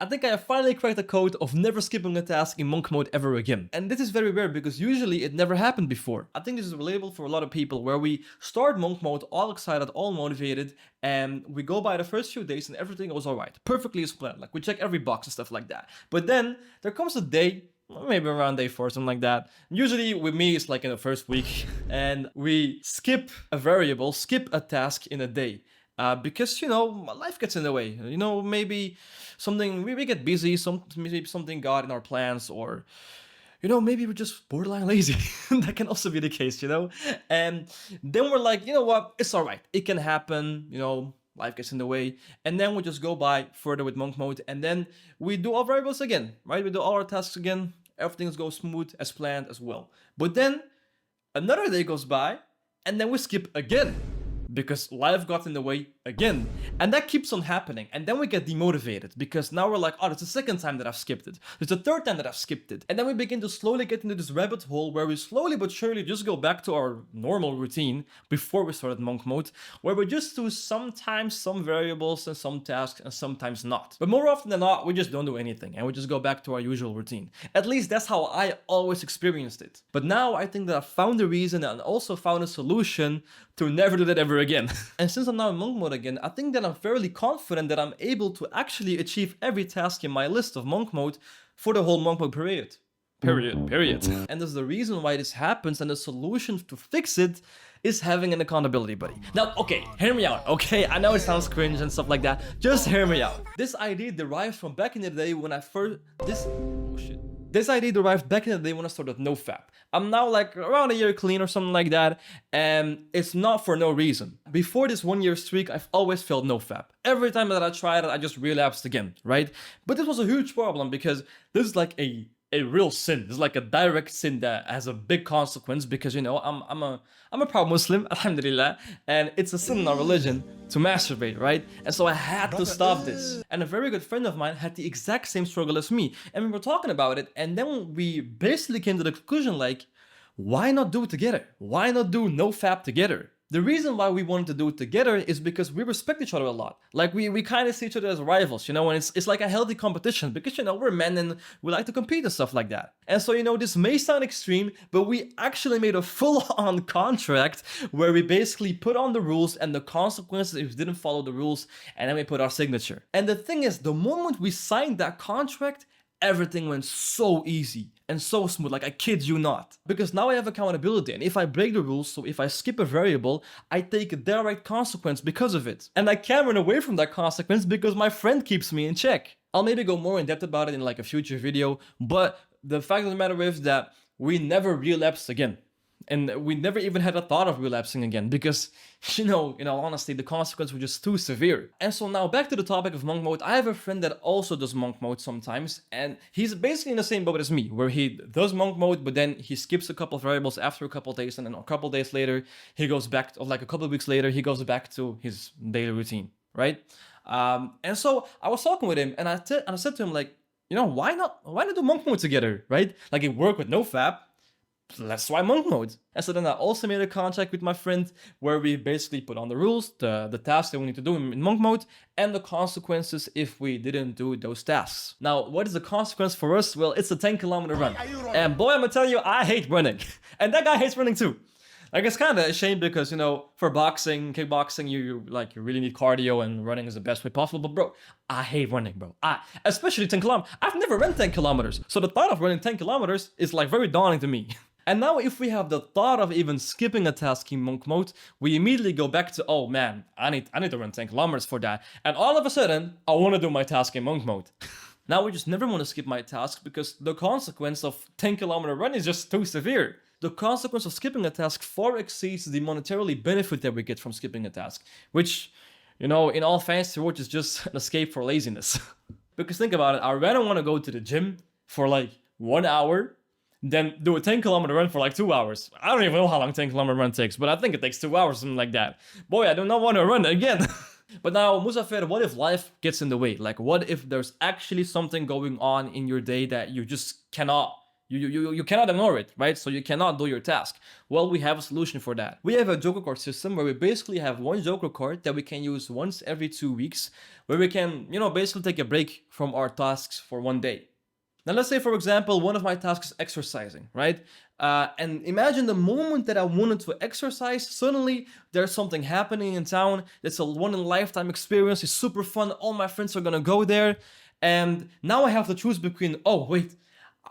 I think I have finally cracked the code of never skipping a task in monk mode ever again. And this is very rare because usually it never happened before. I think this is relatable for a lot of people where we start monk mode all excited, all motivated, and we go by the first few days and everything was alright. Perfectly as planned. Like we check every box and stuff like that. But then there comes a day, maybe around day 4, something like that. Usually with me, it's like in the first week, and we skip a variable, skip a task in a day. Because, life gets in the way. Maybe something, we get busy, maybe something got in our plans, or, maybe we're just borderline lazy. That can also be the case, And then we're like, you know what, it's all right. It can happen, life gets in the way. And then we just go by further with monk mode, and then we do our variables again, right? We do all our tasks again. Everything goes smooth as planned as well. But then another day goes by, and then we skip again. Because life got in the way again. And that keeps on happening. And then we get demotivated because now we're like, oh, that's the second time that I've skipped it. It's the third time that I've skipped it. And then we begin to slowly get into this rabbit hole where we slowly but surely just go back to our normal routine before we started monk mode, where we just do sometimes some variables and some tasks and sometimes not. But more often than not, we just don't do anything and we just go back to our usual routine. At least that's how I always experienced it. But now I think that I found a reason and also found a solution to never do that ever again. And since I'm now in monk mode again, I think that I'm fairly confident that I'm able to actually achieve every task in my list of monk mode for the whole monk mode period. And there's the reason why this happens, and the solution to fix it is having an accountability buddy. Now, okay, hear me out, okay? I know it sounds cringe and stuff like that. Just hear me out. This idea derives from back in the day when I first... This idea derived back in the day when I started NoFap. I'm now like around a year clean or something like that, and it's not for no reason. Before this 1 year streak, I've always failed NoFap. Every time that I tried it, I just relapsed again, right? But this was a huge problem because this is like a real sin. It's like a direct sin that has a big consequence because, I'm a proud Muslim, alhamdulillah, and it's a sin in our religion to masturbate, right? And so I had to stop this. And a very good friend of mine had the exact same struggle as me. And we were talking about it, and then we basically came to the conclusion like, why not do it together? Why not do NoFap together? The reason why we wanted to do it together is because we respect each other a lot. Like we kind of see each other as rivals, and it's like a healthy competition because, we're men and we like to compete and stuff like that. And so, this may sound extreme, but we actually made a full-on contract where we basically put on the rules and the consequences if we didn't follow the rules, and then we put our signature. And the thing is, the moment we signed that contract, everything went so easy and so smooth, like I kid you not. Because now I have accountability, and if I break the rules, so if I skip a variable, I take a direct consequence because of it. And I can't run away from that consequence because my friend keeps me in check. I'll maybe go more in depth about it in like a future video, but the fact of the matter is that we never relapsed again. And we never even had a thought of relapsing again because, in all honesty, the consequences were just too severe. And so now back to the topic of monk mode. I have a friend that also does monk mode sometimes, and he's basically in the same boat as me, where he does monk mode, but then he skips a couple of variables after a couple of days, and then a couple of days later, he goes back, or like a couple of weeks later, he goes back to his daily routine, right? And so I was talking with him, and I said to him, like, why not do monk mode together, right? Like it worked with NoFap. Let's try monk mode. And so then I also made a contract with my friend where we basically put on the rules, the tasks that we need to do in monk mode, and the consequences if we didn't do those tasks. Now, what is the consequence for us? Well, it's a 10-kilometer run. And boy, I'm gonna tell you, I hate running. And that guy hates running too. Like, it's kind of a shame because, for boxing, kickboxing, you really need cardio, and running is the best way possible. But bro, I hate running, bro. Especially 10 kilometers. I've never run 10 kilometers. So the thought of running 10 kilometers is like very daunting to me. And now if we have the thought of even skipping a task in monk mode, we immediately go back to, oh man, I need to run 10 kilometers for that. And all of a sudden, I want to do my task in monk mode. Now we just never want to skip my task because the consequence of 10-kilometer run is just too severe. The consequence of skipping a task far exceeds the monetarily benefit that we get from skipping a task, which, in all fancy words, is just an escape for laziness. Because think about it, I rather want to go to the gym for like 1 hour than do a 10-kilometer run for like 2 hours. I don't even know how long 10-kilometer run takes, but I think it takes 2 hours, something like that. Boy, I do not want to run again. But now, Muzaffer, what if life gets in the way? Like, what if there's actually something going on in your day that you just cannot, You cannot ignore it, right? So you cannot do your task. Well, we have a solution for that. We have a Joker card system where we basically have one Joker card that we can use once every 2 weeks, where we can, basically take a break from our tasks for one day. Now, let's say, for example, one of my tasks is exercising, right? And imagine the moment that I wanted to exercise, suddenly there's something happening in town. It's a one-in-a-lifetime experience. It's super fun. All my friends are gonna go there. And now I have to choose between, oh, wait,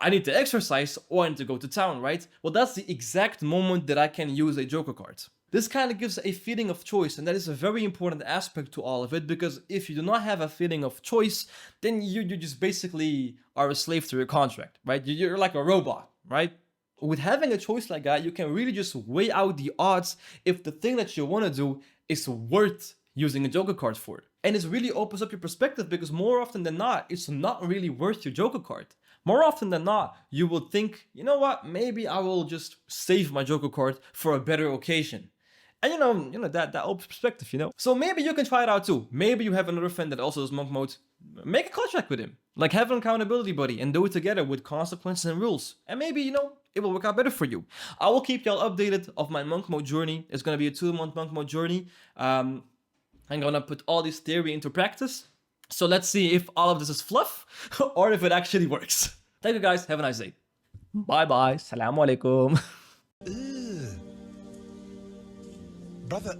I need to exercise or I need to go to town, right? Well, that's the exact moment that I can use a Joker card. This kind of gives a feeling of choice, and that is a very important aspect to all of it, because if you do not have a feeling of choice, then you just basically are a slave to your contract, right? You're like a robot, right? With having a choice like that, you can really just weigh out the odds if the thing that you want to do is worth using a Joker card for. And it really opens up your perspective, because more often than not, it's not really worth your Joker card. More often than not, you will think, you know what, maybe I will just save my Joker card for a better occasion. And that opens perspective. So maybe you can try it out too. Maybe you have another friend that also does monk mode. Make a contract with him. Like, have an accountability buddy and do it together with consequences and rules. And maybe, it will work out better for you. I will keep y'all updated of my monk mode journey. It's gonna be a 2-month monk mode journey. I'm gonna put all this theory into practice. So let's see if all of this is fluff or if it actually works. Thank you guys. Have a nice day. Bye bye. Assalamu alaikum. Brother,